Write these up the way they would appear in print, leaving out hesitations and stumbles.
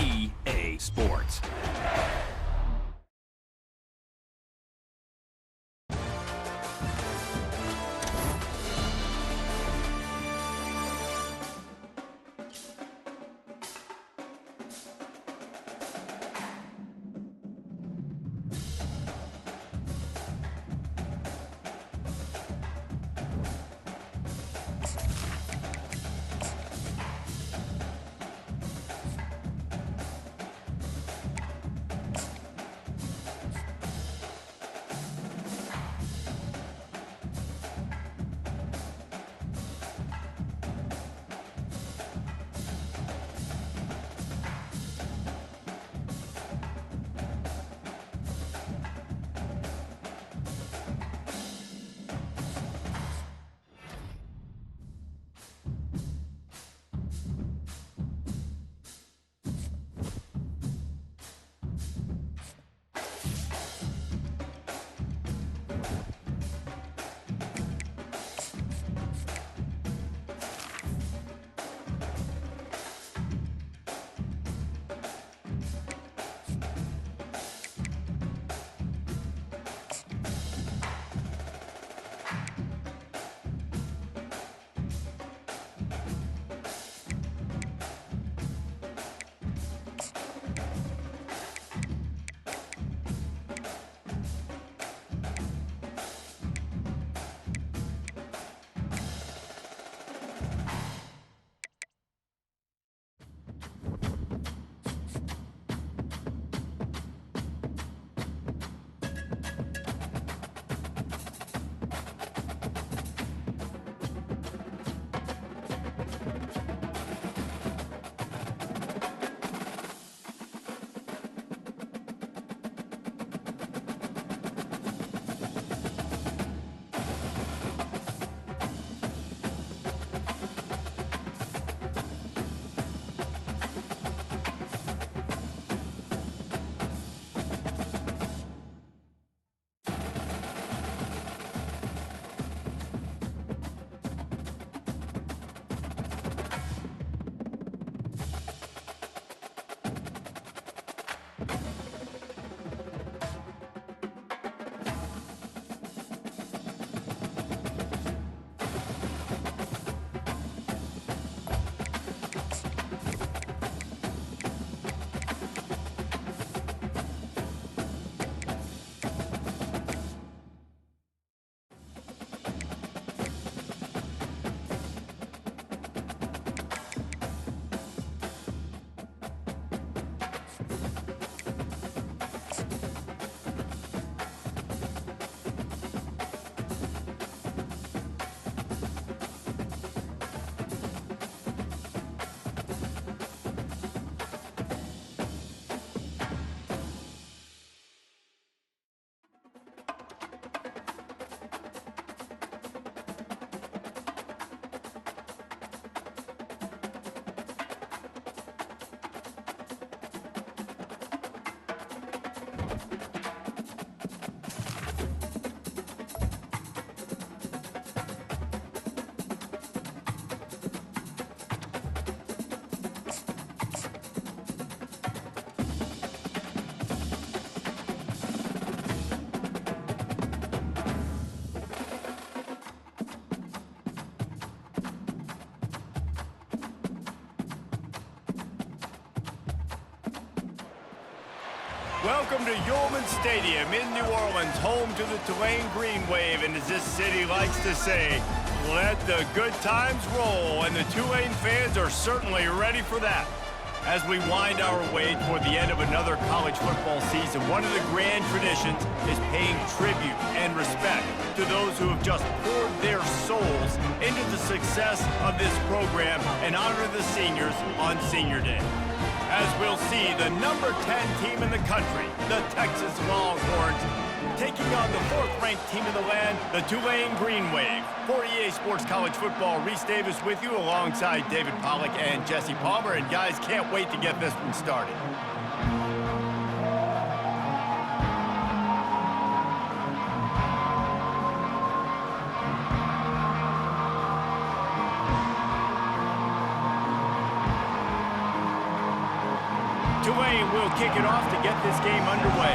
EA Sports. Welcome to Yulman Stadium in New Orleans, home to the Tulane Green Wave, and as this city likes to say, let the good times roll, and the Tulane fans are certainly ready for that. As we wind our way toward the end of another college football season, one of the grand traditions is paying tribute and respect to those who have just poured their souls into the success of this program and honor the seniors on Senior Day. As we'll see, the number 10 team in the country, the Texas Longhorns, taking on the fourth-ranked team in the land, the Tulane Green Wave. For EA Sports College Football, Reese Davis with you alongside David Pollack and Jesse Palmer. And guys, can't wait to get this one started. Tulane will kick it off to get this game underway.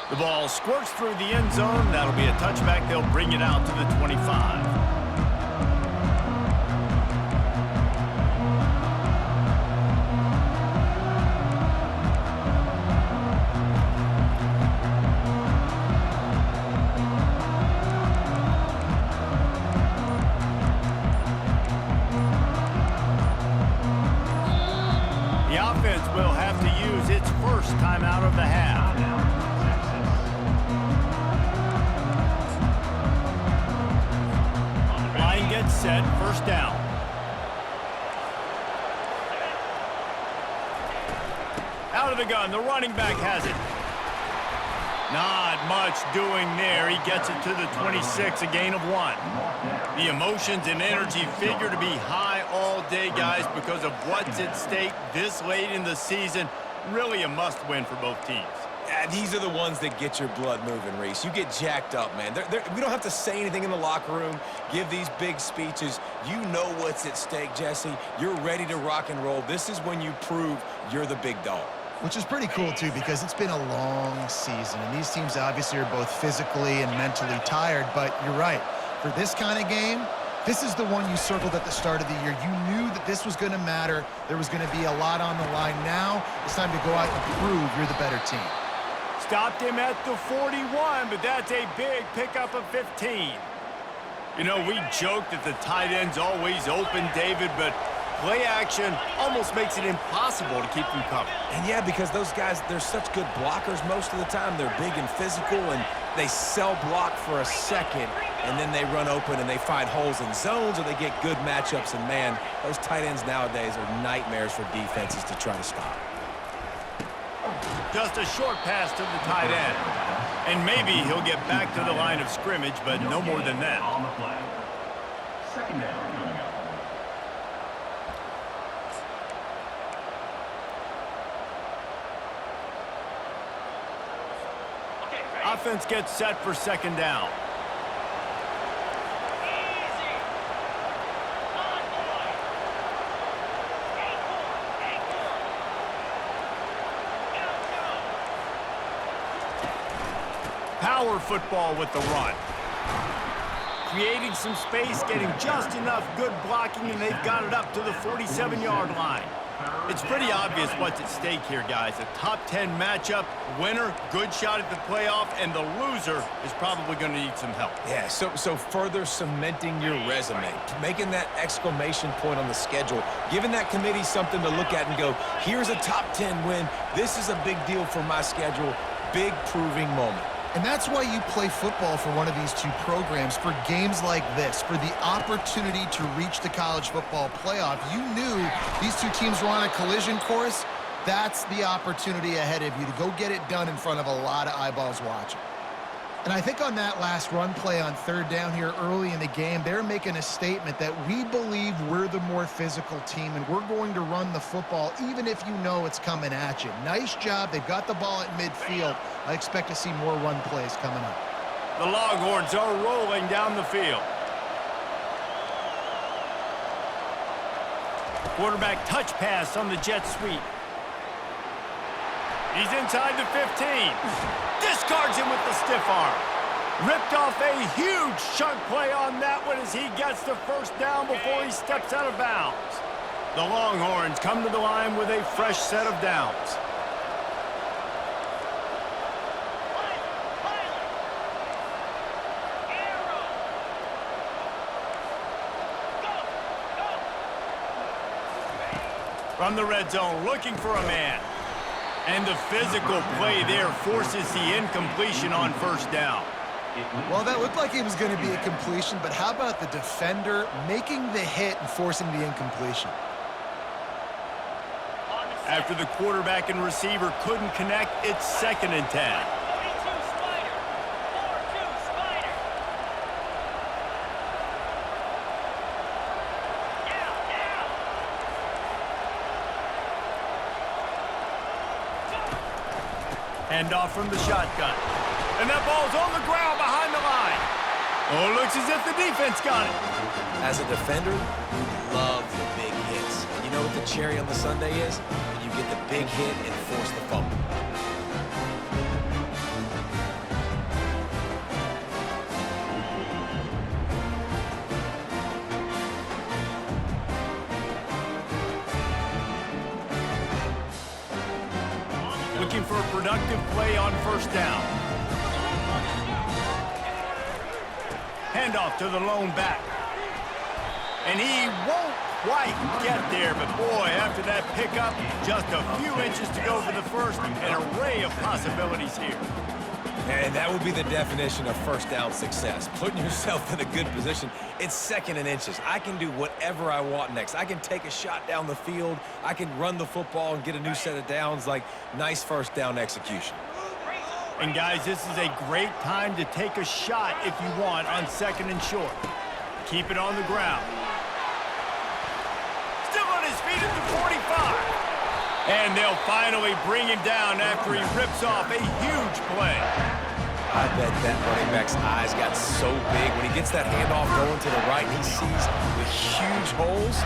The ball squirts through the end zone. That'll be a touchback. They'll bring it out to the 25. The offense will have to use its first timeout of the half. Line gets set, first down. Out of the gun, the running back has it. Not much doing there. He gets it to the 26, a gain of 1. The emotions and energy figure to be high all day, guys, because of what's at stake this late in the season. Really a must-win for both teams. Yeah, these are the ones that get your blood moving, Reese. You get jacked up, man. We don't have to say anything in the locker room, give these big speeches. You know what's at stake, Jesse. You're ready to rock and roll. This is when you prove you're the big dog. Which is pretty cool, too, because it's been a long season. And these teams obviously are both physically and mentally tired. But you're right. For this kind of game, this is the one you circled at the start of the year. You knew that this was going to matter. There was going to be a lot on the line. Now it's time to go out and prove you're the better team. Stopped him at the 41, but that's a big pickup of 15. You know, we joke that the tight end's always open, David, but play action almost makes it impossible to keep them covered. And yeah, because those guys, they're such good blockers most of the time. They're big and physical, and they sell block for a second, and then they run open and they find holes in zones, or they get good matchups. And man, those tight ends nowadays are nightmares for defenses to try to stop. Just a short pass to the tight end. And maybe he'll get back to the line of scrimmage, but no more than that. On the play. Second down coming up. Offense gets set for second down. Power football with the run. Creating some space, getting just enough good blocking, and they've got it up to the 47-yard line. It's pretty obvious what's at stake here, guys. A top 10 matchup, winner, good shot at the playoff, and the loser is probably going to need some help. Yeah, so further cementing your resume, making that exclamation point on the schedule, giving that committee something to look at and go, here's a top 10 win. This is a big deal for my schedule. Big proving moment. And that's why you play football for one of these two programs, for games like this, for the opportunity to reach the college football playoff. You knew these two teams were on a collision course. That's the opportunity ahead of you to go get it done in front of a lot of eyeballs watching. And I think on that last run play on third down here early in the game, they're making a statement that we believe we're the more physical team and we're going to run the football even if you know it's coming at you. Nice job. They've got the ball at midfield. I expect to see more run plays coming up. The Longhorns are rolling down the field. Quarterback touch pass on the jet sweep. He's inside the 15. Discards him with the stiff arm. Ripped off a huge chunk play on that one as he gets the first down before he steps out of bounds. The Longhorns come to the line with a fresh set of downs. From the red zone, looking for a man. And the physical play there forces the incompletion on first down. Well, that looked like it was going to be a completion, but how about the defender making the hit and forcing the incompletion? After the quarterback and receiver couldn't connect, it's 2nd and 10. Hand off from the shotgun. And that ball's on the ground behind the line. Oh, looks as if the defense got it. As a defender, you love the big hits. And you know what the cherry on the sundae is? When you get the big hit and force the fumble. Looking for a productive play on first down. Handoff to the lone back. And he won't quite get there, but boy, after that pickup, just a few inches to go for the first. An array of possibilities here. And that would be the definition of first down success. Putting yourself in a good position. It's second and inches. I can do whatever I want next. I can take a shot down the field. I can run the football and get a new set of downs. Like, nice first down execution. And guys, this is a great time to take a shot if you want on second and short. Keep it on the ground. Still on his feet at the 45. And they'll finally bring him down after he rips off a huge play. I bet that running back's eyes got so big when he gets that handoff going to the right and he sees the huge holes.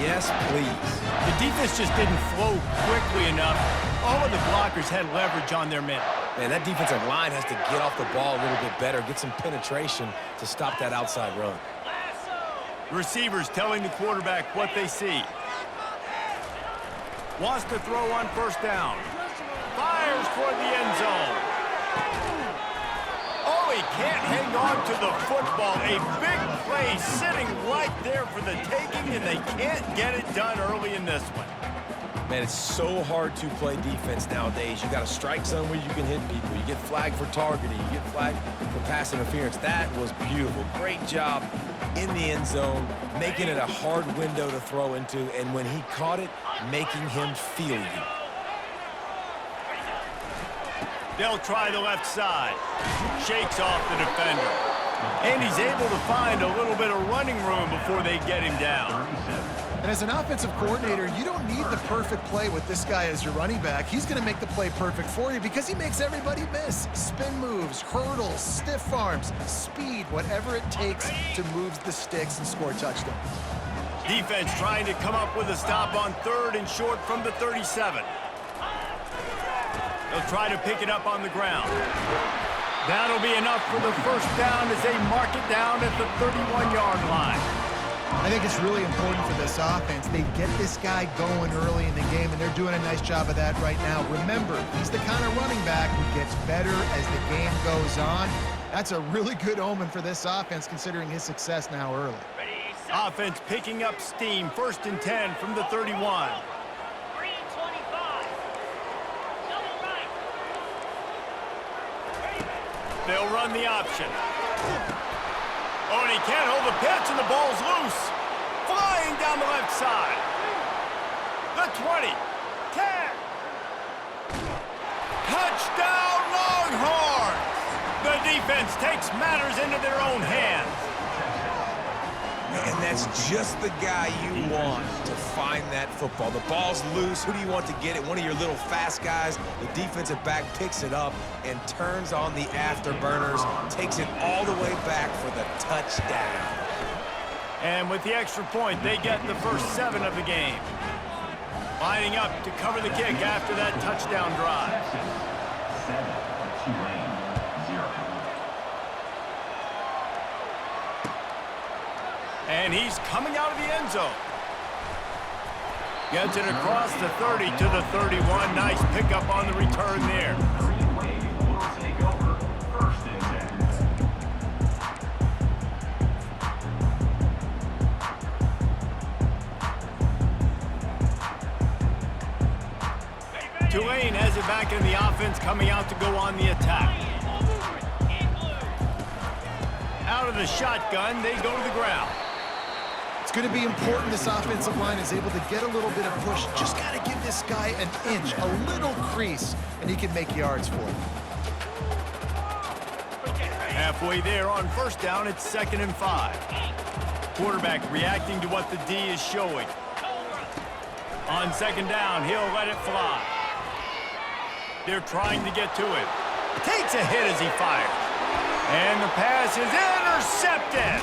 Yes, please. The defense just didn't flow quickly enough. All of the blockers had leverage on their men. Man, that defensive line has to get off the ball a little bit better, get some penetration to stop that outside run. Receivers telling the quarterback what they see. Wants to throw on first down. Fires toward the end zone. Oh, he can't hang on to the football. A big play sitting right there for the taking, and they can't get it done early in this one. Man, it's so hard to play defense nowadays. You got a strike zone where you can hit people. You get flagged for targeting. You get flagged for pass interference. That was beautiful. Great job in the end zone, making it a hard window to throw into, and when he caught it, making him feel you. They'll try the left side. Shakes off the defender. And he's able to find a little bit of running room before they get him down. And as an offensive coordinator, you don't need the perfect play with this guy as your running back. He's going to make the play perfect for you because he makes everybody miss. Spin moves, hurdles, stiff arms, speed, whatever it takes to move the sticks and score touchdowns. Defense trying to come up with a stop on third and short from the 37. They'll try to pick it up on the ground. That'll be enough for the first down as they mark it down at the 31-yard line. I think it's really important for this offense. They get this guy going early in the game, and they're doing a nice job of that right now. Remember, he's the kind of running back who gets better as the game goes on. That's a really good omen for this offense, considering his success now early. Offense picking up steam. First and 10 from the 31. They'll run the option. Oh, and he can't hold the pitch, and the ball's loose. Flying down the left side. The 20. 10. Touchdown, Longhorns! The defense takes matters into their own hands. And that's just the guy you want to find that football. The ball's loose. Who do you want to get it? One of your little fast guys. The defensive back picks it up and turns on the afterburners, takes it all the way back for the touchdown. And with the extra point, they get the first 7 of the game. Lining up to cover the kick after that touchdown drive. 7, Tulane, 0. And he's coming out of the end zone. Gets it across the 30 to the 31. Nice pickup on the return there. Green Wave will take over first and 10. Tulane has it back in the offense, coming out to go on the attack. Out of the shotgun, they go to the ground. It's going to be important this offensive line is able to get a little bit of push. Just got to give this guy an inch, a little crease, and he can make yards for it. Halfway there on first down, it's 2nd and 5. Quarterback reacting to what the D is showing. On 2nd down, he'll let it fly. They're trying to get to him. Takes a hit as he fires. And the pass is intercepted.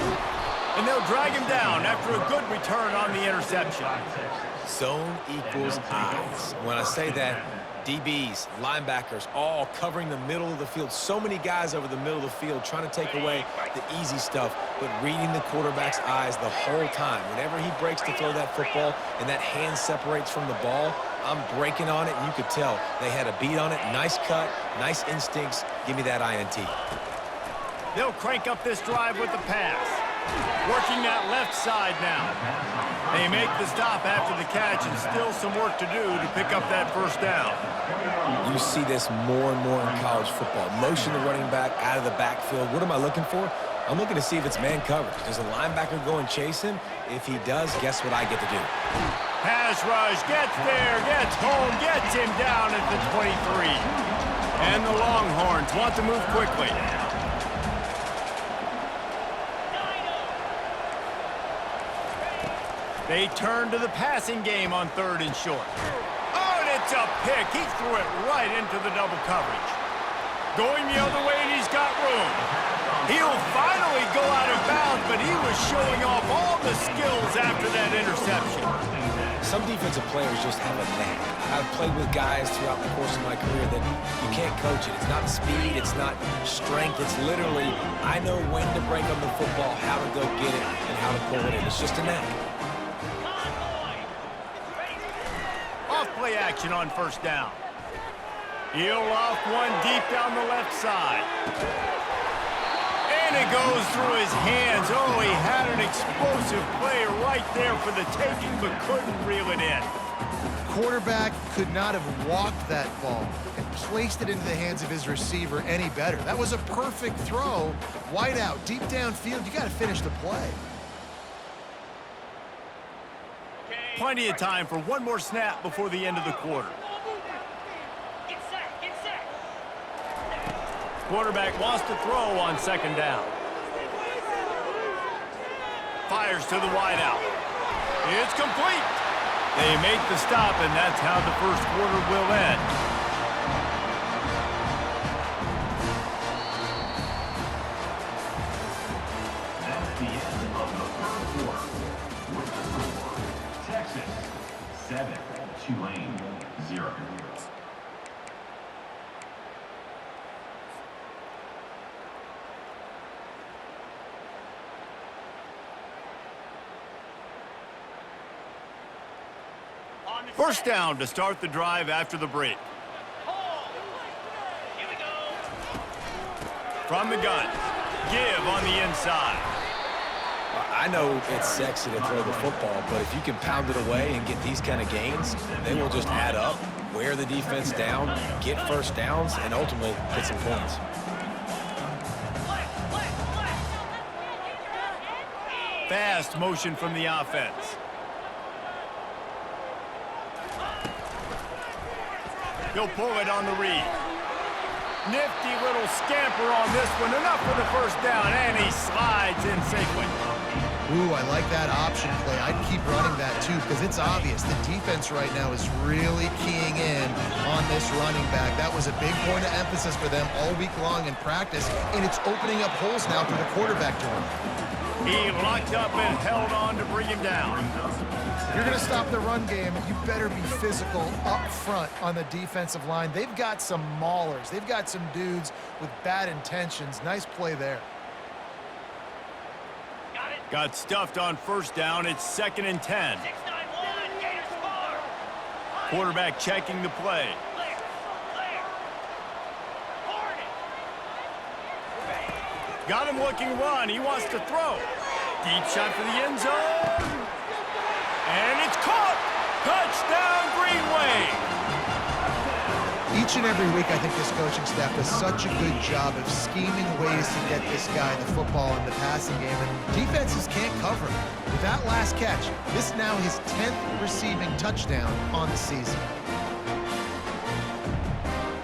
And they'll drag him down after a good return on the interception. Zone equals eyes. When I say that, DBs, linebackers, all covering the middle of the field. So many guys over the middle of the field trying to take away the easy stuff, but reading the quarterback's eyes the whole time. Whenever he breaks to throw that football and that hand separates from the ball, I'm breaking on it, and you could tell they had a beat on it. Nice cut, nice instincts. Give me that INT. They'll crank up this drive with the pass. Working that left side now. They make the stop after the catch, and still some work to do to pick up that first down. You see this more and more in college football. Motion the running back out of the backfield. What am I looking for? I'm looking to see if it's man coverage. Does the linebacker go and chase him? If he does, guess what I get to do? Pass rush, gets there, gets home, gets him down at the 23. And the Longhorns want to move quickly. They turn to the passing game on 3rd and short. Oh, and it's a pick. He threw it right into the double coverage. Going the other way, and he's got room. He'll finally go out of bounds, but he was showing off all the skills after that interception. Some defensive players just have a knack. I've played with guys throughout the course of my career that you can't coach it. It's not speed, it's not strength. It's literally, I know when to break on the football, how to go get it, and how to pull it in. It's just a knack. Play action on 1st down. He'll off one deep down the left side. And it goes through his hands. Oh, he had an explosive play right there for the taking, but couldn't reel it in. Quarterback could not have walked that ball and placed it into the hands of his receiver any better. That was a perfect throw. Wide out, deep downfield. You got to finish the play. Plenty of time for one more snap before the end of the quarter. Quarterback wants to throw on 2nd down. Fires to the wideout. It's complete. They make the stop, and that's how the 1st quarter will end. That's the end of the 3rd quarter. With the score, Texas 7, Tulane 0. First down to start the drive after the break. From the gun, give on the inside. I know it's sexy to throw the football, but if you can pound it away and get these kind of gains, they will just add up, wear the defense down, get 1st downs, and ultimately get some points. Fast motion from the offense. He'll pull it on the read. Nifty little scamper on this one. Enough for the 1st down, and he slides in safely. Ooh, I like that option play. I'd keep running that too because it's obvious the defense right now is really keying in on this running back. That was a big point of emphasis for them all week long in practice, and it's opening up holes now for the quarterback to run. He locked up and held on to bring him down. If you're going to stop the run game, you better be physical up front on the defensive line. They've got some maulers. They've got some dudes with bad intentions. Nice play there. Got stuffed on 1st down. It's 2nd and 10. Quarterback checking the play. Got him looking run. He wants to throw. Deep shot for the end zone. And it's caught. Touchdown, Green Wave. Each and every week, I think this coaching staff does such a good job of scheming ways to get this guy the football in the passing game, and defenses can't cover him. With that last catch, this is now his 10th receiving touchdown on the season.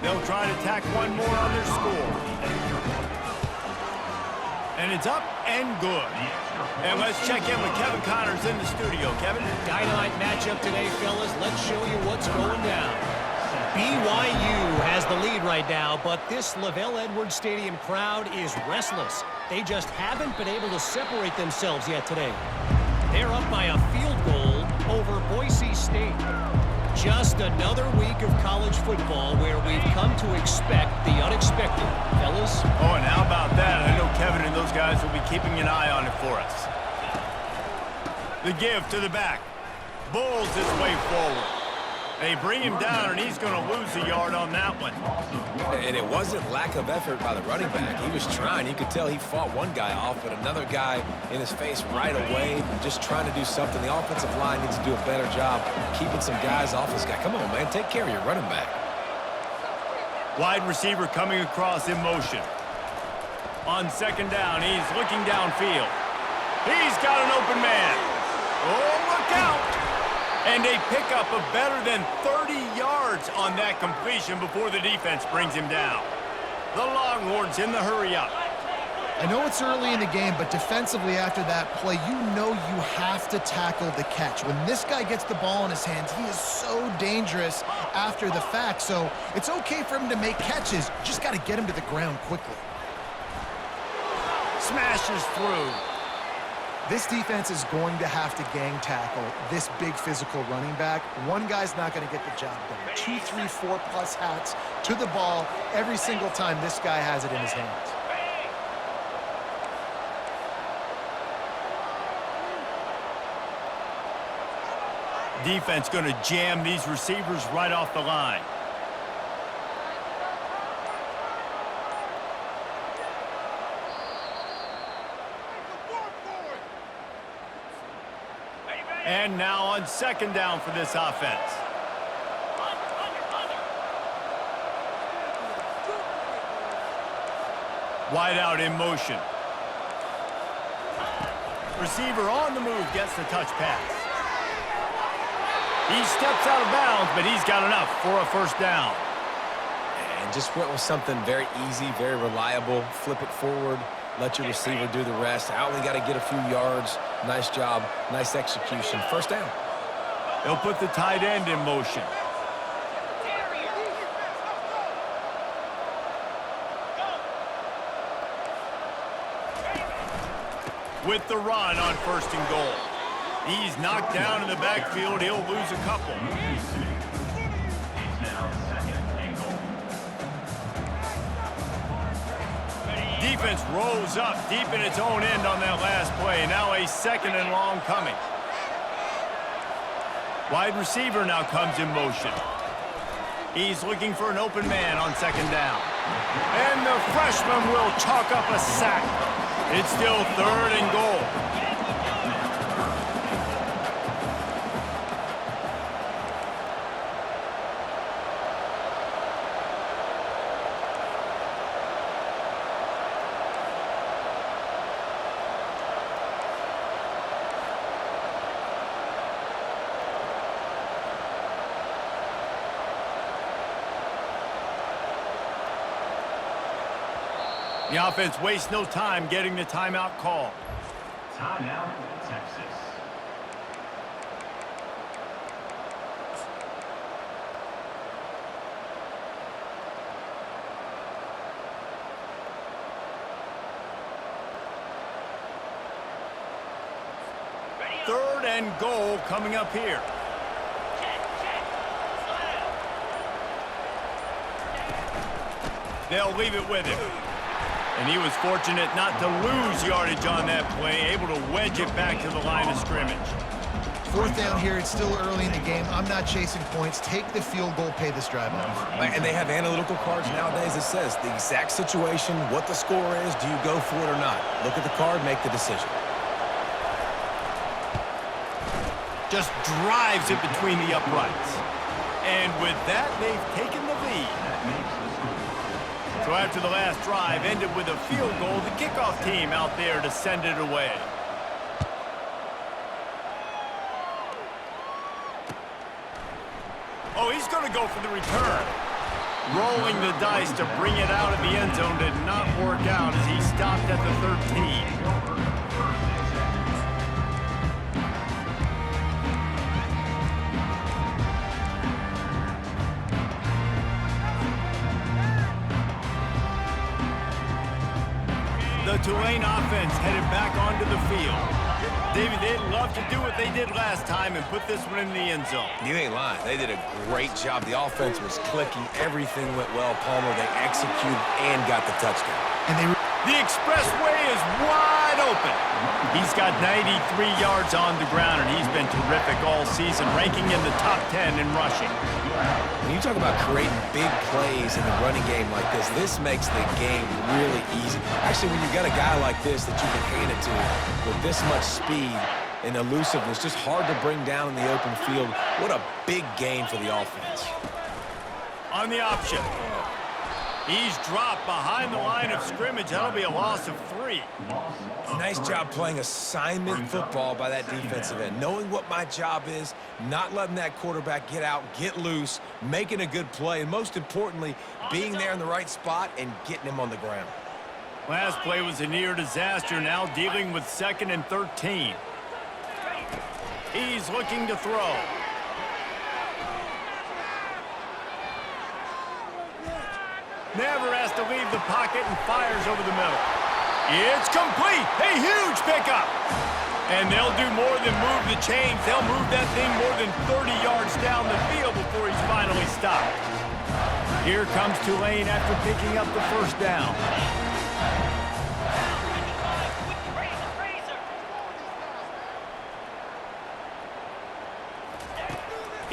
They'll try to tack one more on their score. And it's up and good. And let's check in with Kevin Connors in the studio. Kevin? Dynamite matchup today, fellas. Let's show you what's going down. BYU has the lead right now, but this LaVell Edwards Stadium crowd is restless. They just haven't been able to separate themselves yet today. They're up by a field goal over Boise State. Just another week of college football where we've come to expect the unexpected. Fellas? Oh, and how about that? I know Kevin and those guys will be keeping an eye on it for us. The give to the back. Bulls his way forward. They bring him down, and he's going to lose a yard on that one. And it wasn't lack of effort by the running back. He was trying. You could tell he fought one guy off, but another guy in his face right away, just trying to do something. The offensive line needs to do a better job keeping some guys off this guy. Come on, man. Take care of your running back. Wide receiver coming across in motion. On second down, he's looking downfield. He's got an open man. Oh, look out! And a pickup of better than 30 yards on that completion before the defense brings him down. The Longhorns in the hurry-up. I know it's early in the game, but defensively after that play, you know you have to tackle the catch. When this guy gets the ball in his hands, he is so dangerous after the fact. So it's okay for him to make catches. You just got to get him to the ground quickly. Smashes through. This defense is going to have to gang tackle this big physical running back. One guy's not going to get the job done. 2, 3, 4 plus hats to the ball every single time this guy has it in his hands. Defense going to jam these receivers right off the line. And now on second down for this offense. Wide out in motion. Receiver on the move gets the touch pass. He steps out of bounds, but he's got enough for a first down. And just went with something very easy, very reliable. Flip it forward. Let your receiver do the rest. I only got to get a few yards. Nice job. Nice execution. First down. They'll put the tight end in motion. With the run on first and goal. He's knocked down in the backfield. He'll lose a couple. Defense rolls up deep in its own end on that last play. Now a second and long coming. Wide receiver now comes in motion. He's looking for an open man on second down. And the freshman will chalk up a sack. It's still third and goal. The offense wastes no time getting the timeout call. Timeout, Texas. Third and goal coming up here. They'll leave it with him. And he was fortunate not to lose yardage on that play, able to wedge it back to the line of scrimmage. Fourth down here, it's still early in the game. I'm not chasing points. Take the field goal, pay this drive off. And they have analytical cards nowadays that says the exact situation, what the score is, do you go for it or not? Look at the card, make the decision. Just drives it between the uprights. And with that, they've taken the lead. So after the last drive ended with a field goal, the kickoff team out there to send it away. Oh, he's going to go for the return. Rolling the dice to bring it out of the end zone did not work out as he stopped at the 13. The Tulane offense headed back onto the field. David, they'd love to do what they did last time and put this one in the end zone. You ain't lying. They did a great job. The offense was clicking. Everything went well, Palmer. They executed and got the touchdown. And the expressway is wide open. He's got 93 yards on the ground, and he's been terrific all season, ranking in the top 10 in rushing. When you talk about creating big plays in the running game like this makes the game really easy. Actually, when you've got a guy like this that you can hand it to with this much speed and elusiveness, just hard to bring down in the open field, what a big gain for the offense. On the option. He's dropped behind the line of scrimmage. That'll be a loss of 3. Nice job playing assignment football by that defensive end. Knowing what my job is, not letting that quarterback get out, get loose, making a good play, and most importantly, being there in the right spot and getting him on the ground. Last play was a near disaster, now dealing with 2nd and 13. He's looking to throw. Never has to leave the pocket and fires over the middle. It's complete. A huge pickup. And they'll do more than move the chains. They'll move that thing more than 30 yards down the field before he's finally stopped. Here comes Tulane after picking up the first down.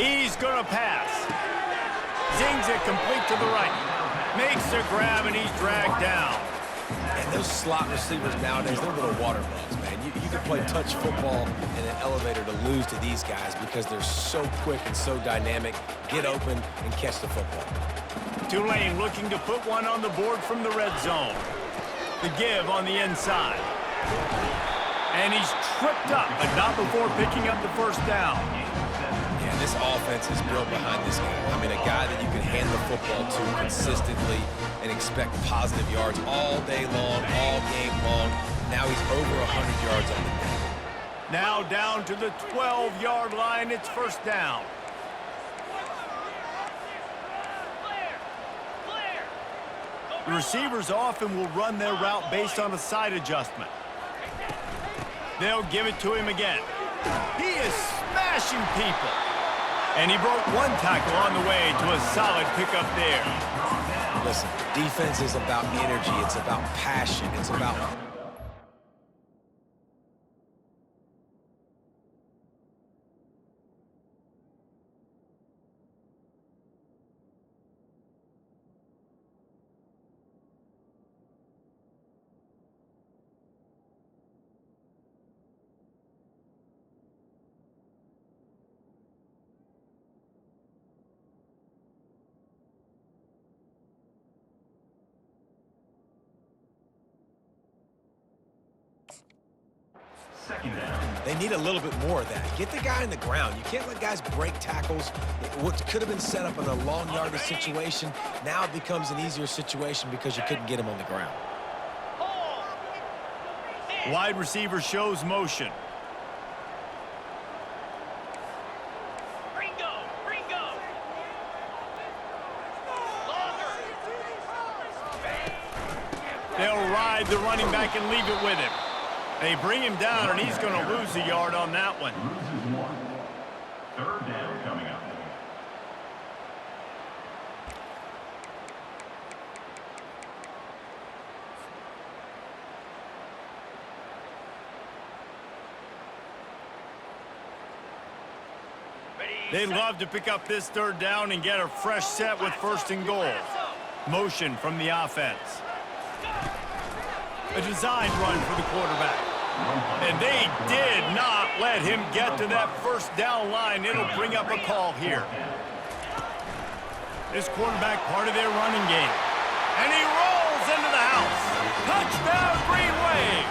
He's going to pass. Zings it complete to the right. Makes a grab, and he's dragged down. And those slot receivers nowadays, they're little water bugs, man. You can play touch football in an elevator to lose to these guys because they're so quick and so dynamic. Get open and catch the football. Tulane looking to put one on the board from the red zone. The give on the inside. And he's tripped up, but not before picking up the first down. Yeah, this offense is built behind this guy. I mean, a guy that you can hand the football to consistently and expect positive yards all day long, all game long. Now he's over 100 yards on the day. Now down to the 12-yard line. It's first down. The receivers often will run their route based on a side adjustment. They'll give it to him again. He is smashing people. And he broke one tackle on the way to a solid pickup there. Listen, defense is about energy. It's about passion. It's about... Second down. They need a little bit more of that. Get the guy in the ground. You can't let guys break tackles. What could have been set up in a long yardage situation, now it becomes an easier situation because you couldn't get him on the ground. Wide receiver shows motion. They'll ride the running back and leave it with him. They bring him down, and he's going to lose a yard on that one. Loses 1. Third down coming up. They'd love to pick up this third down and get a fresh set with first and goal. Motion from the offense. A design run for the quarterback. And they did not let him get to that first down line. It'll bring up a call here. This quarterback part of their running game. And he rolls into the house. Touchdown, Green Wave.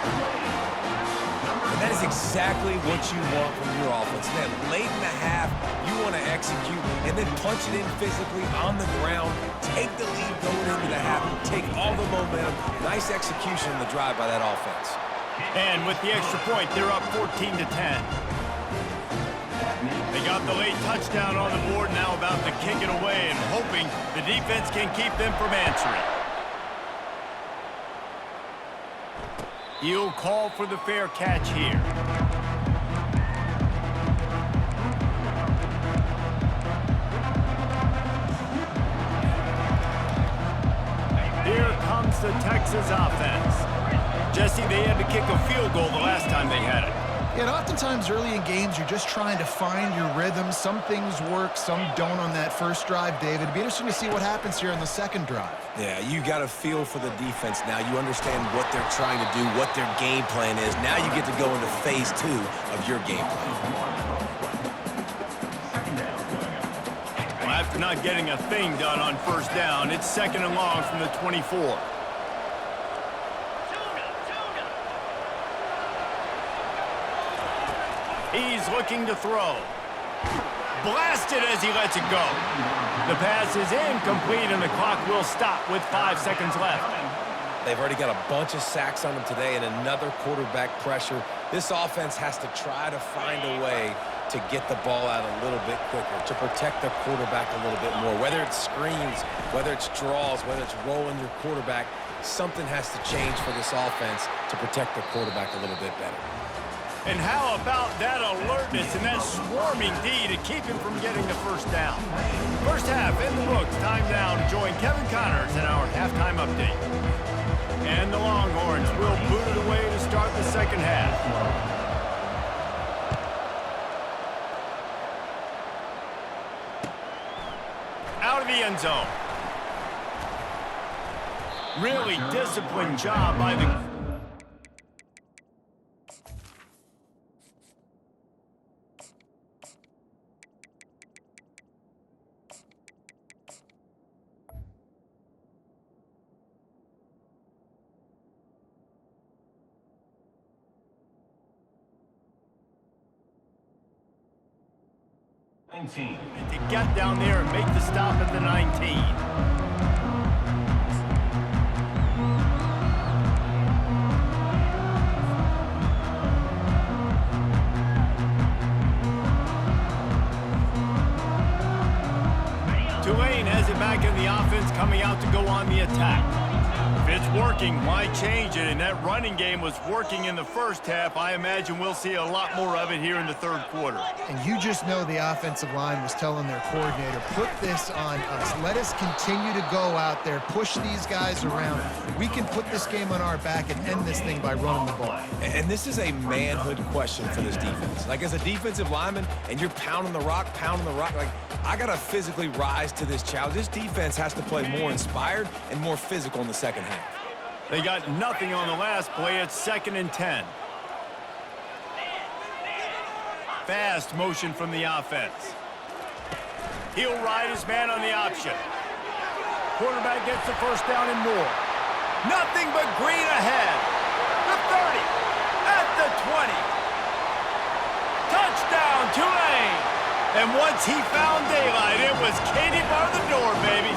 And that is exactly what you want from your offense. Man, late in the half, you want to execute and then punch it in physically on the ground, take the lead going into the half, take all the momentum. Nice execution in the drive by that offense. And with the extra point, they're up 14-10. They got the late touchdown on the board, now about to kick it away and hoping the defense can keep them from answering. He'll call for the fair catch here. Here comes the Texas offense. Jesse, they had to kick a field goal the last time they had it. Yeah, and oftentimes early in games, you're just trying to find your rhythm. Some things work, some don't on that first drive, David. It'd be interesting to see what happens here on the second drive. Yeah, you got a feel for the defense now. You understand what they're trying to do, what their game plan is. Now you get to go into phase 2 of your game plan. Well, after not getting a thing done on first down, it's 2nd and long from the 24. He's looking to throw. Blasted as he lets it go. The pass is incomplete, and the clock will stop with 5 seconds left. They've already got a bunch of sacks on them today and another quarterback pressure. This offense has to try to find a way to get the ball out a little bit quicker, to protect the quarterback a little bit more. Whether it's screens, whether it's draws, whether it's rolling your quarterback, something has to change for this offense to protect the quarterback a little bit better. And how about that alertness and that swarming D to keep him from getting the first down? First half in the books. Time now to join Kevin Connors in our halftime update. And the Longhorns will boot it away to start the second half. Out of the end zone. Really disciplined job by the... to get down there and make the stop at the 19. Tulane has it back in the offense, coming out to go on the attack. If it's working, why change it? And that running game was working in the first half. I imagine we'll see a lot more of it here in the third quarter. And you just know the offensive line was telling their coordinator, put this on us. Let us continue to go out there, push these guys around. We can put this game on our back and end this thing by running the ball. And this is a manhood question for this defense. Like, as a defensive lineman, and you're pounding the rock, like, I got to physically rise to this challenge. This defense has to play more inspired and more physical in the second half. They got nothing on the last play. It's 2nd and 10. Fast motion from the offense. He'll ride his man on the option. Quarterback gets the first down and more. Nothing but green ahead. The 30. At the 20. Touchdown, Tulane. And once he found daylight, it was Katie bar the door, baby.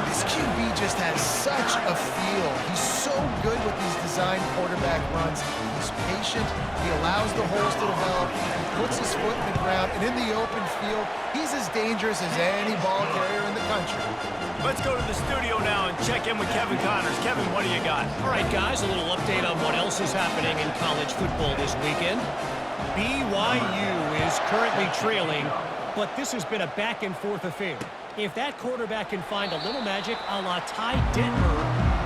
This QB just has such a feel. He's so good with these design quarterback runs. He's patient. He allows the holes to develop. He puts his foot in the ground. And in the open field, he's as dangerous as any ball carrier in the country. Let's go to the studio now and check in with Kevin Connors. Kevin, what do you got? All right, guys, a little update on what else is happening in college football this weekend. BYU is currently trailing, but this has been a back-and-forth affair. If that quarterback can find a little magic a la Ty Detmer,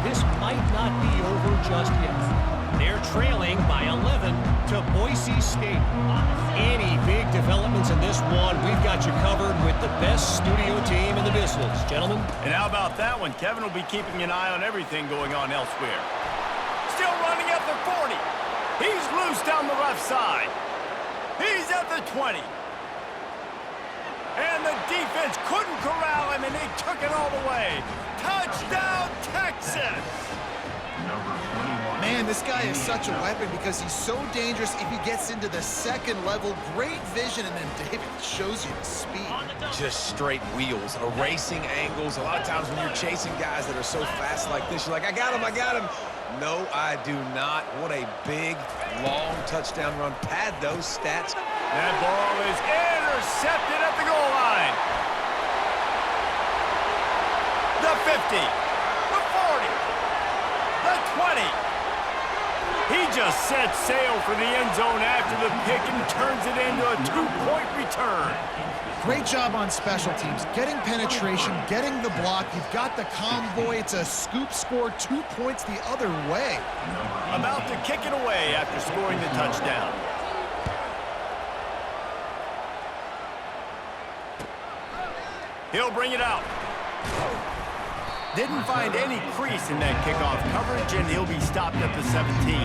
this might not be over just yet. They're trailing by 11 to Boise State. Any big developments in this one, we've got you covered with the best studio team in the business. Gentlemen? And how about that one? Kevin will be keeping an eye on everything going on elsewhere. Still running at the 40. He's loose down the left side. He's at the 20. And the defense couldn't corral him, and they took it all the way. Touchdown, Texas! Man, this guy is such a weapon because he's so dangerous if he gets into the second level. Great vision, and then David shows you the speed. Just straight wheels, erasing angles. A lot of times when you're chasing guys that are so fast like this, you're like, I got him. No, I do not. What a big, long touchdown run. Pad those stats. That ball is intercepted at the goal line. The 50, the 40, the money. He just sets sail for the end zone after the pick and turns it into a 2-point return. Great job on special teams, getting penetration, getting the block. You've got the convoy. It's a scoop score, 2 points the other way. About to kick it away after scoring the touchdown. He'll bring it out. Didn't find any crease in that kickoff coverage, and he'll be stopped at the 17.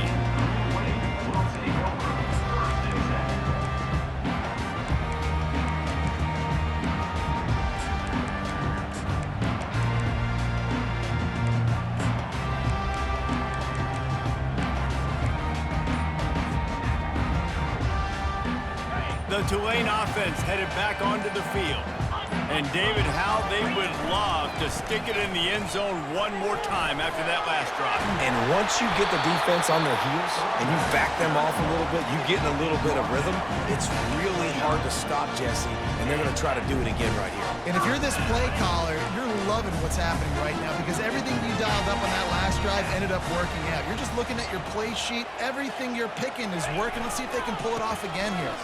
The Tulane offense headed back onto the field. And David, how they would love to stick it in the end zone one more time after that last drive. And once you get the defense on their heels and you back them off a little bit, you get in a little bit of rhythm, it's really hard to stop Jesse, and they're going to try to do it again right here. And if you're this play caller, you're loving what's happening right now because everything you dialed up on that last drive ended up working out. You're just looking at your play sheet. Everything you're picking is working. Let's see if they can pull it off again here.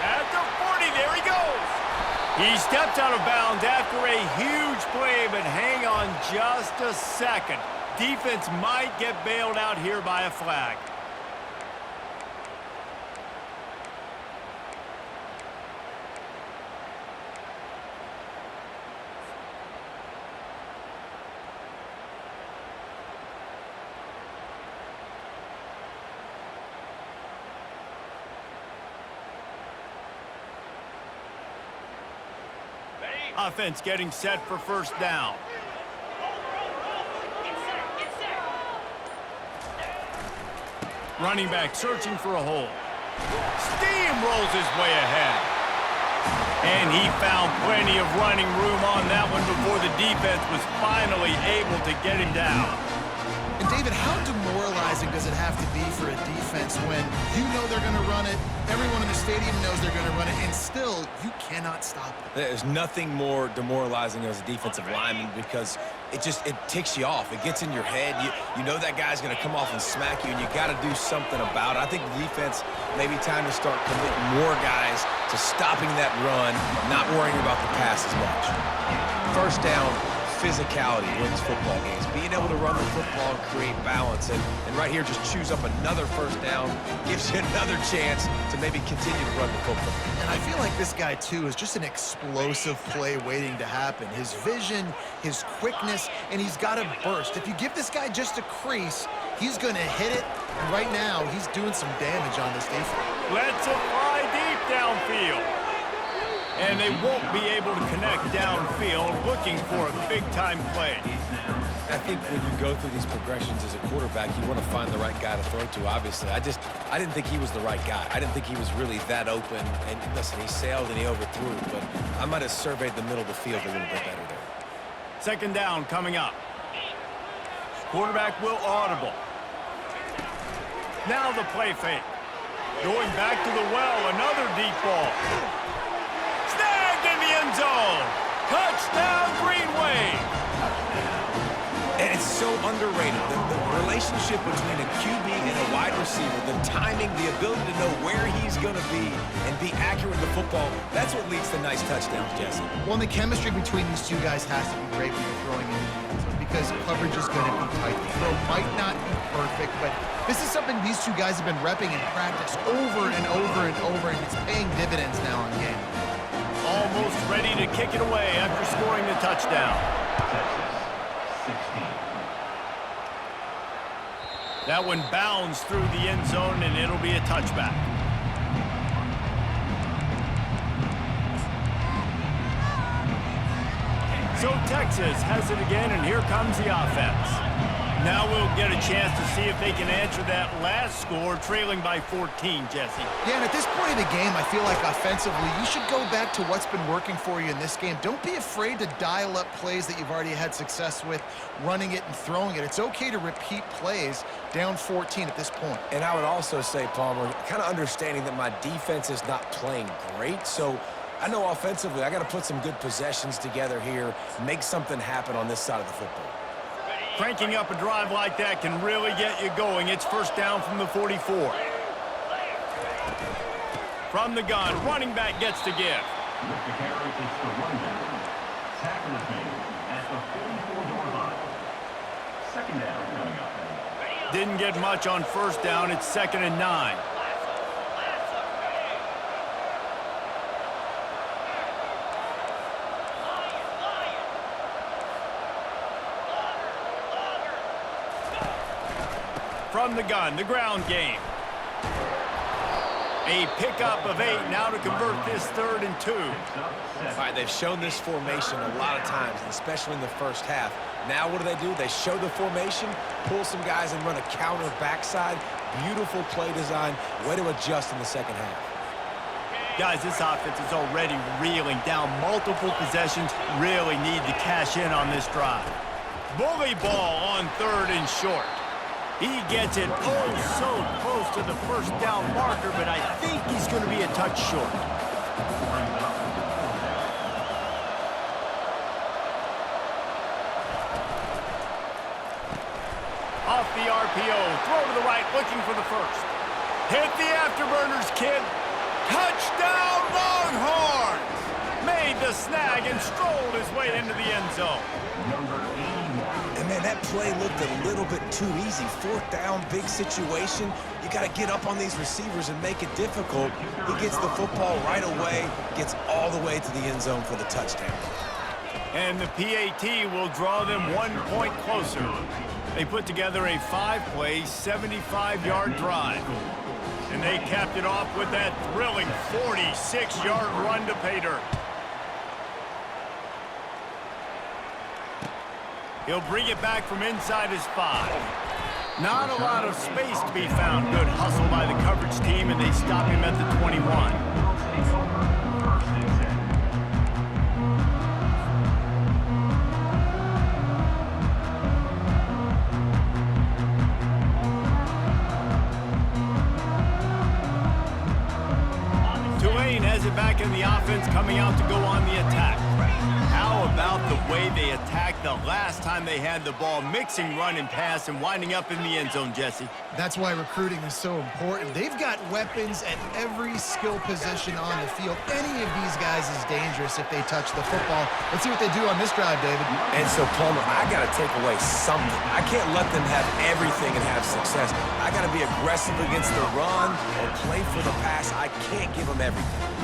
At the 40, there he goes. He stepped out of bounds after a huge play, but hang on just a second. Defense might get bailed out here by a flag. Offense getting set for first down. Running back searching for a hole. Steamrolls his way ahead. And he found plenty of running room on that one before the defense was finally able to get him down. And David, how demoralizing does it have to be for a defense when you know they're going to run it, everyone in the stadium knows they're going to run it, and still you cannot stop it? There's nothing more demoralizing as a defensive lineman because it ticks you off. It gets in your head. You know that guy's going to come off and smack you, and you got to do something about it. I think the defense maybe time to start committing more guys to stopping that run, not worrying about the pass as much. First down, physicality wins football games. Being able to run the football and create balance. And right here, just choose up another first down, gives you another chance to maybe continue to run the football. And I feel like this guy, too, is just an explosive play waiting to happen. His vision, his quickness, and he's got a burst. If you give this guy just a crease, he's going to hit it. And right now, he's doing some damage on this defense. Let's it fly deep downfield. And they won't be able to connect downfield, looking for a big-time play. I think when you go through these progressions as a quarterback, you want to find the right guy to throw to, obviously. I didn't think he was the right guy. I didn't think he was really that open. And listen, he sailed and he overthrew, but I might have surveyed the middle of the field a little bit better there. Second down coming up. Quarterback will audible. Now the play fake. Going back to the well, another deep ball. Snagged in the end zone. Touchdown, Green Wave. And it's so underrated. The relationship between a QB and a wide receiver, the timing, the ability to know where he's going to be and be accurate with the football, that's what leads to nice touchdowns, Jesse. Well, and the chemistry between these two guys has to be great when you're throwing in the end zone because coverage is going to be tight. The throw might not be perfect, but this is something these two guys have been repping in practice over and over and over, and it's paying dividends now in game. Almost ready to kick it away after scoring the touchdown. That one bounds through the end zone, and it'll be a touchback. So Texas has it again, and here comes the offense. Now we'll get a chance to see if they can answer that last score, trailing by 14, Jesse. Yeah, and at this point of the game, I feel like offensively, you should go back to what's been working for you in this game. Don't be afraid to dial up plays that you've already had success with, running it and throwing it. It's okay to repeat plays down 14 at this point. And I would also say, Palmer, kind of understanding that my defense is not playing great, so I know offensively I got to put some good possessions together here, make something happen on this side of the football. Cranking up a drive like that can really get you going. It's first down from the 44. From the gun, running back gets to give. With the carry, it's the running back. Tackle is made at the 44-yard line. Second down coming up. Didn't get much on first down. It's 2nd and 9. From the gun, the ground game. A pickup of 8 now to convert this 3rd and 2. All right, they've shown this formation a lot of times, especially in the first half. Now what do? They show the formation, pull some guys and run a counter backside. Beautiful play design. Way to adjust in the second half. Guys, this offense is already reeling down multiple possessions. Really need to cash in on this drive. Bully ball on 3rd and short. He gets it oh so close to the first down marker, but I think he's going to be a touch short. Off the RPO, throw to the right, looking for the first. Hit the afterburners, kid. Touchdown, Longhorns! Made the snag and strolled his way into the end zone. And man, that play looked a little bit too easy. 4th down, big situation. You got to get up on these receivers and make it difficult. He gets the football right away, gets all the way to the end zone for the touchdown. And the PAT will draw them 1 point closer. They put together a 5-play, 75-yard drive. And they capped it off with that thrilling 46-yard run to pay dirt. He'll bring it back from inside his 5. Not a lot of space to be found. Good hustle by the coverage team, and they stop him at the 21. Tulane has it back in the offense, coming out to go on the attack. How about the way they attacked the last time they had the ball, mixing run and pass and winding up in the end zone, Jesse? That's why recruiting is so important. They've got weapons at every skill position on the field. Any of these guys is dangerous if they touch the football. Let's see what they do on this drive, David. And so, Palmer, I got to take away something. I can't let them have everything and have success. I got to be aggressive against the run or play for the pass. I can't give them everything.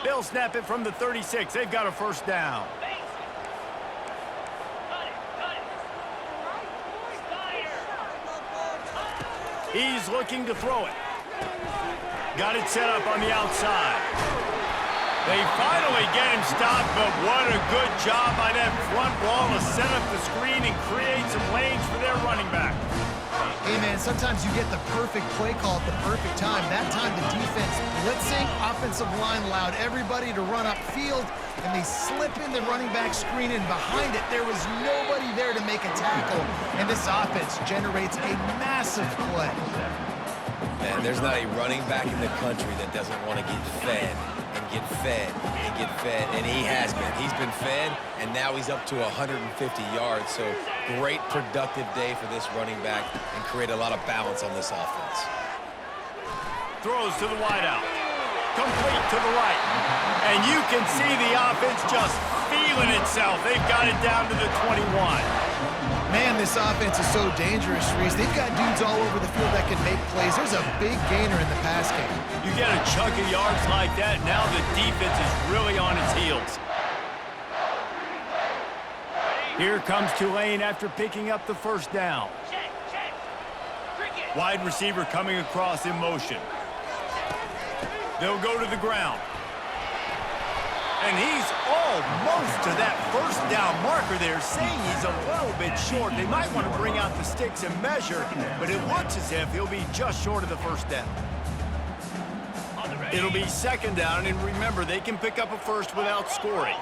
They'll snap it from the 36. They've got a first down. He's looking to throw it. Got it set up on the outside. They finally get him stopped, but what a good job by that front wall to set up the screen and create some lanes for their running back. Hey, man, sometimes you get the perfect play call at the perfect time. That time the defense blitzing, offensive line allowed everybody to run upfield, and they slip in the running back screen, and behind it there was nobody there to make a tackle, and this offense generates a massive play. Man, there's not a running back in the country that doesn't want to get fed and get fed and get fed, and he has been. He's been fed, and now he's up to 150 yards, so great productive day for this running back and create a lot of balance on this offense. Throws to the wideout. Complete to the right. And you can see the offense just feeling itself. They've got it down to the 21. Man, this offense is so dangerous, Reese. They've got dudes all over the field that can make plays. There's a big gainer in the pass game. You get a chunk of yards like that, now the defense is really on its heels. Here comes Tulane after picking up the first down. Wide receiver coming across in motion. They'll go to the ground. And he's almost to that first down marker there, saying he's a little bit short. They might want to bring out the sticks and measure, but it looks as if he'll be just short of the first down. It'll be second down, and remember, they can pick up a first without scoring.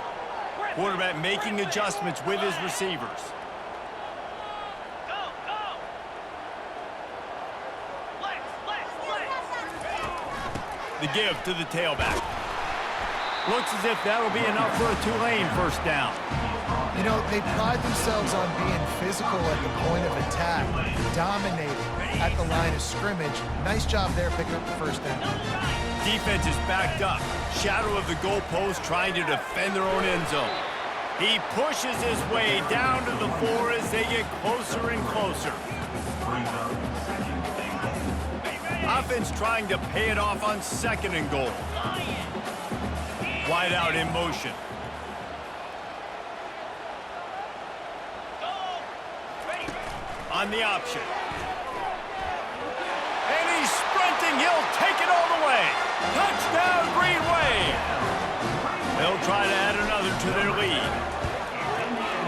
Quarterback making adjustments with his receivers. The give to the tailback. Looks as if that'll be enough for a Tulane first down. You know, they pride themselves on being physical at the point of attack, dominating at the line of scrimmage. Nice job there picking up the first down. Defense is backed up. Shadow of the goalpost trying to defend their own end zone. He pushes his way down to the 4 as they get closer and closer. Offense trying to pay it off on 2nd and goal. Wide out in motion. On the option. And he's sprinting. He'll take it all the way. Touchdown, Green Wave. They'll try to add another to their lead.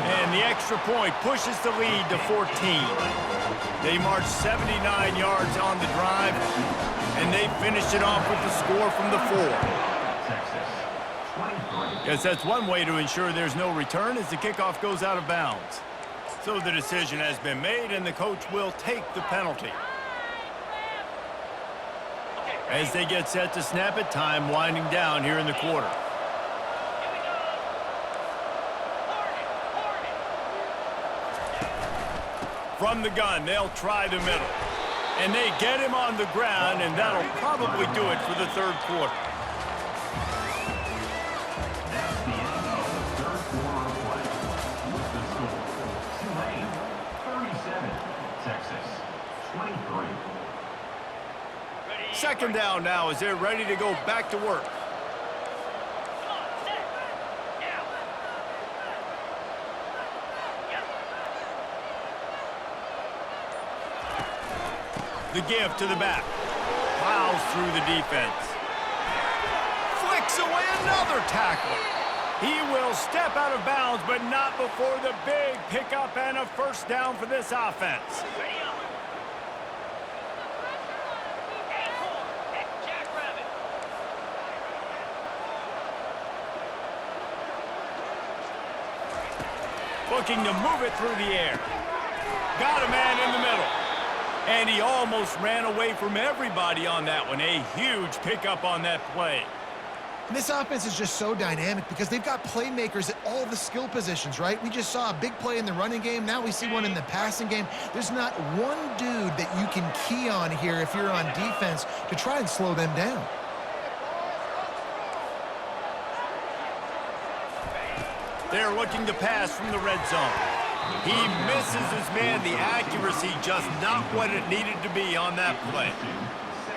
And the extra point pushes the lead to 14. They marched 79 yards on the drive, and they finished it off with the score from the 4. Yes, that's one way to ensure there's no return as the kickoff goes out of bounds. So the decision has been made, and the coach will take the penalty. As they get set to snap it, time winding down here in the quarter. From the gun, they'll try the middle. And they get him on the ground, and that'll probably do it for the 3rd quarter. That's the end of the 3rd quarter of play. With the score, Tulane 37, Texas 23. 2nd down now as they're ready to go back to work. The give to the back. Plows through the defense. Flicks away another tackler. He will step out of bounds, but not before the big pickup and a first down for this offense. Looking to move it through the air. Got a man in the middle. And he almost ran away from everybody on that one. A huge pickup on that play. And this offense is just so dynamic because they've got playmakers at all the skill positions, right? We just saw a big play in the running game. Now we see one in the passing game. There's not one dude that you can key on here if you're on defense to try and slow them down. They're looking to pass from the red zone. He misses his man. The accuracy just not what it needed to be on that play.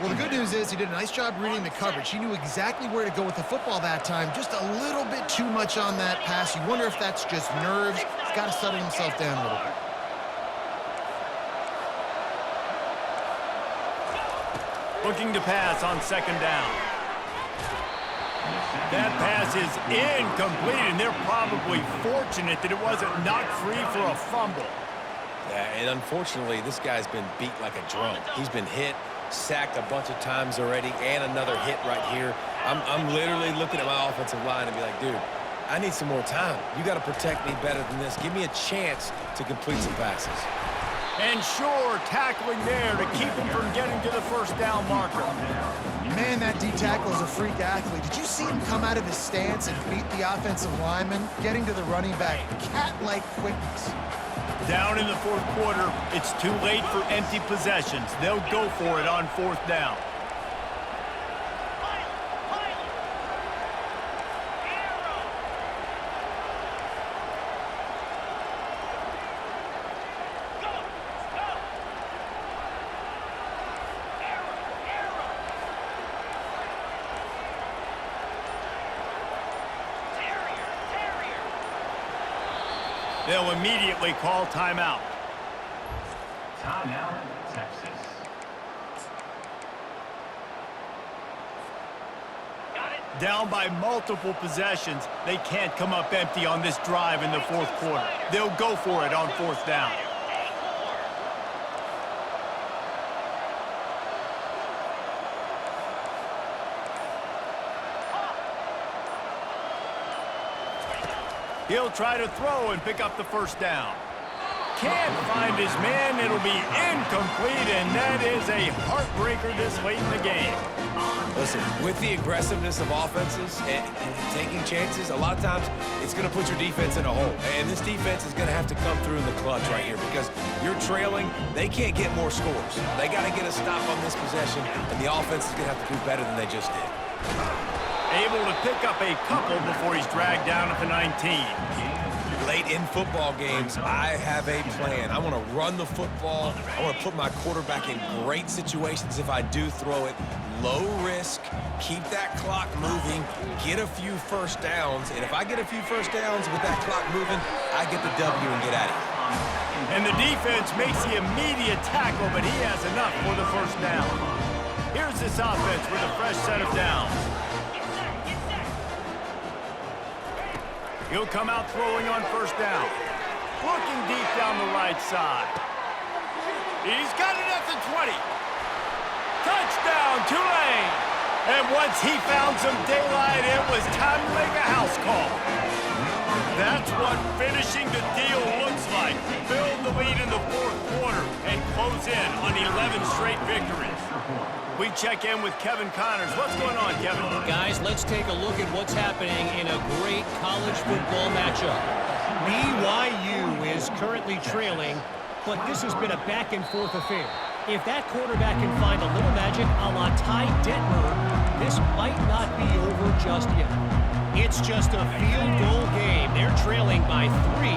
Well, the good news is he did a nice job reading the coverage. He knew exactly where to go with the football that time. Just a little bit too much on that pass. You wonder if that's just nerves. He's got to settle himself down a little bit. Looking to pass on 2nd down. That pass is incomplete, and they're probably fortunate that it wasn't knocked free for a fumble. Yeah, and unfortunately, this guy's been beat like a drum. He's been hit, sacked a bunch of times already, and another hit right here. I'm literally looking at my offensive line and be like, dude, I need some more time. You got to protect me better than this. Give me a chance to complete some passes. And sure, tackling there to keep him from getting to the first down marker. Man, that D-tackle is a freak athlete. Did you see him come out of his stance and beat the offensive lineman, getting to the running back? Cat-like quickness. Down in the 4th quarter, it's too late for empty possessions. They'll go for it on 4th down. They'll immediately call timeout. Timeout, Texas. Down by multiple possessions, they can't come up empty on this drive in the 4th quarter. They'll go for it on 4th down. He'll try to throw and pick up the first down. Can't find his man. It'll be incomplete, and that is a heartbreaker this late in the game. Listen, with the aggressiveness of offenses and taking chances, a lot of times it's going to put your defense in a hole. And this defense is going to have to come through in the clutch right here because you're trailing. They can't get more scores. They got to get a stop on this possession, and the offense is going to have to do better than they just did. Able to pick up a couple before he's dragged down at the 19. Late in football games, I have a plan. I want to run the football. I want to put my quarterback in great situations if I do throw it. Low risk, keep that clock moving, get a few first downs. And if I get a few first downs with that clock moving, I get the W and get out of here. And the defense makes the immediate tackle, but he has enough for the first down. Here's this offense with a fresh set of downs. He'll come out throwing on first down. Looking deep down the right side. He's got it at the 20. Touchdown, Tulane! And once he found some daylight, it was time to make a house call. That's what finishing the deal looks like. Build the lead in the fourth quarter and close in on 11 straight victories. We check in with Kevin Connors. What's going on, Kevin? Guys, let's take a look at what's happening in a great college football matchup. BYU is currently trailing, but this has been a back-and-forth affair. If that quarterback can find a little magic a la Ty Detmer, this might not be over just yet. It's just a field goal game. They're trailing by 3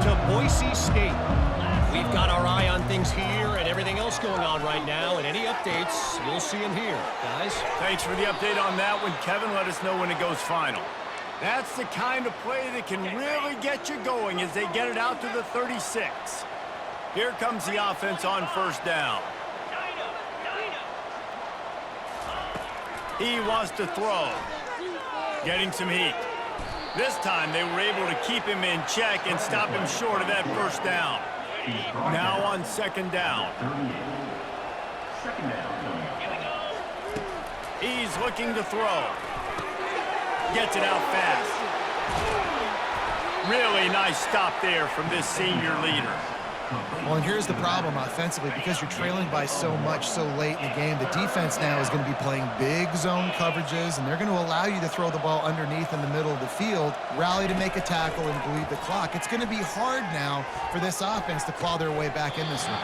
to Boise State. We've got our eye on things here and everything else going on right now, and any updates, you'll see them here, guys. Thanks for the update on that one, Kevin. Let us know when it goes final. That's the kind of play that can really get you going as they get it out to the 36. Here comes the offense on first down. He wants to throw. Getting some heat. This time they were able to keep him in check and stop him short of that first down. Now on second down. He's looking to throw. Gets it out fast. Really nice stop there from this senior leader. Well, and here's the problem offensively. Because you're trailing by so much so late in the game, the defense now is going to be playing big zone coverages, and they're going to allow you to throw the ball underneath in the middle of the field, rally to make a tackle, and bleed the clock. It's going to be hard now for this offense to claw their way back in this one.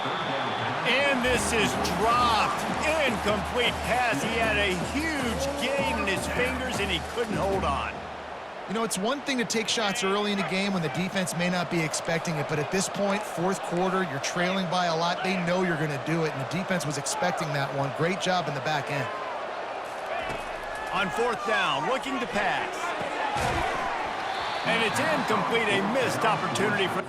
And this is dropped. Incomplete pass. He had a huge gain in his fingers, and he couldn't hold on. You know, it's one thing to take shots early in the game when the defense may not be expecting it, but at this point, fourth quarter, you're trailing by a lot. They know you're going to do it, and the defense was expecting that one. Great job in the back end. On fourth down, looking to pass. And it's incomplete, a missed opportunity for...